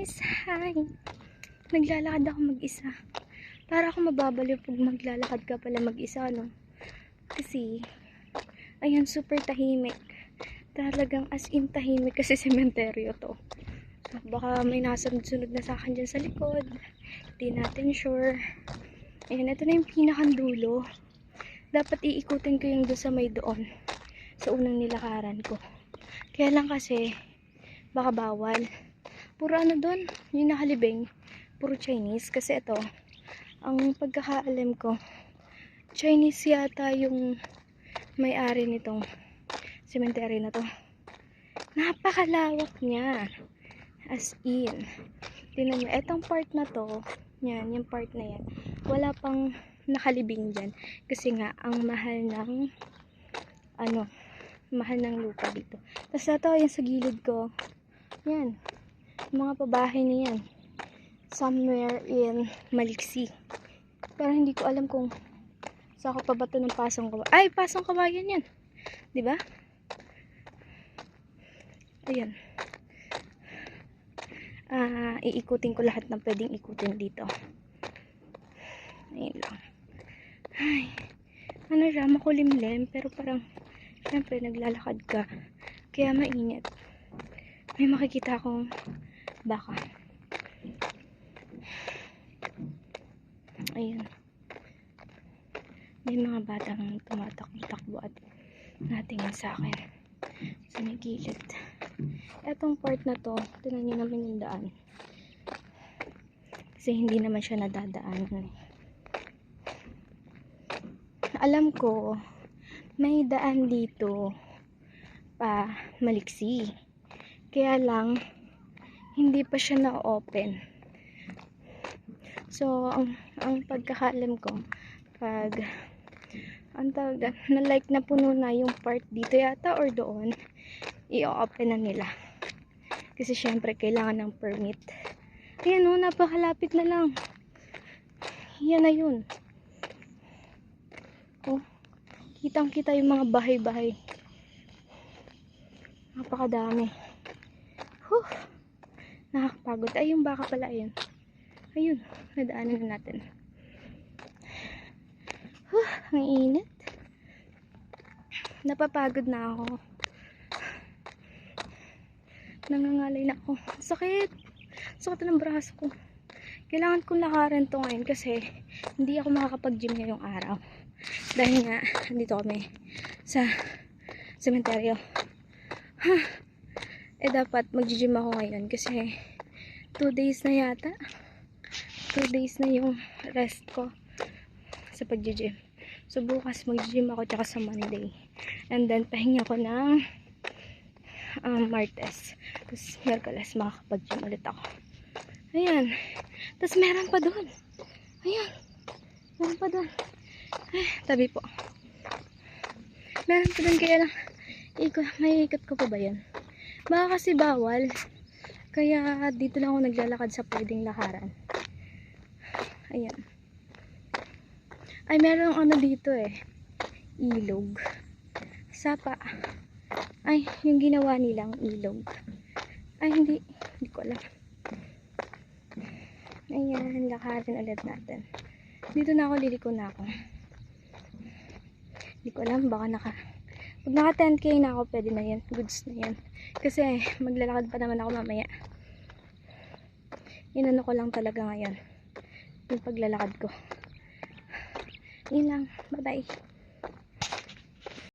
guys! Hi! Naglalakad ako mag-isa. Para ako mababaliw pag maglalakad ka pala mag-isa, no? Kasi, ayan, super tahimik. Talagang as in tahimik kasi sementeryo to. So, baka may nasunod-sunod na sa akin dyan sa likod. Hindi natin sure. Ayan, ito na yung pinakandulo. Dapat iikutin ko yung doon sa may doon. Sa unang nilakaran ko. Kaya lang kasi, baka bawal. Puro ano doon, yung nakalibing, puro Chinese. Kasi ito, ang pagkakaalam ko, Chinese yata yung may-ari nitong cemetery na to. Napakalawak niya. As in. Tingnan nyo, etong part na to, yan, yung part na yan, wala pang nakalibing dyan. Kasi nga, ang mahal ng, mahal ng lupa dito. Tapos ito, yung sa gilid ko, yan, mga pabahay na yan. Somewhere in Maliksi. Pero hindi ko alam kung sa ako pa ba ito ng Pasong Kawayan. Ay, Pasong Kawayan yan. Diba? Ayan. Iikutin ko lahat ng pwedeng ikutin dito. Ayan lang. Ay, ano siya, makulimlim. Pero parang, syempre, naglalakad ka. Kaya mainit. May makikita akong baka. Ayan. May mga batang tumatakbo at natingin sa akin. Sa may gilid. Etong part na to, tingnan nyo naman yung daan. Kasi hindi naman siya nadadaanan. Alam ko, may daan dito pa Maliksi. Kaya lang, hindi pa siya na-open. So, ang pagkakaalam ko, pag ang tawag na like na puno na yung part dito yata or doon, i-open na nila. Kasi syempre, kailangan ng permit. Ayan o, napakalapit na lang. Yan na yun. Oh, kitang-kita yung mga bahay-bahay. Napakadami. Huh, nakakapagod. Ay, yung baka pala, ayun. Ayun, nadaanan na natin. Huh, ang init. Napapagod na ako. Nangangalay na ako. Sakit. Sakit ng braso ko. Kailangan kong lakaran to ngayon kasi hindi ako makakapag-gym ngayong araw. Dahil nga, andito kami sa sementeryo. Huh. Dapat mag-gym ako ngayon kasi 2 days na yata. 2 days na yung rest ko sa pag-gym. So, bukas mag-gym ako tsaka sa Monday. And then, pahinga ko ng Martes. Tapos, Merkules, makakapag-gym ulit ako. Ayan. Tapos, meron pa doon. Ayan. Meron pa doon. Ay, tabi po. Meron pa doon kaya lang. May ikot ko pa ba yan? Baka kasi bawal. Kaya, dito lang ako naglalakad sa pwedeng lakaran. Ayan. Ay, meron ano dito eh. Ilog. Sapa. Ay, yung ginawa nilang ilog. Ay, hindi ko alam. Ayan, lakarin ulit natin. Dito na ako, liliko na ako. Hindi ko alam, baka pag naka 10k na ako, pwede na yan. Goods na yan. Kasi, maglalakad pa naman ako mamaya. Inano ko lang talaga ngayon. Yung paglalakad ko. Yun lang. Bye-bye.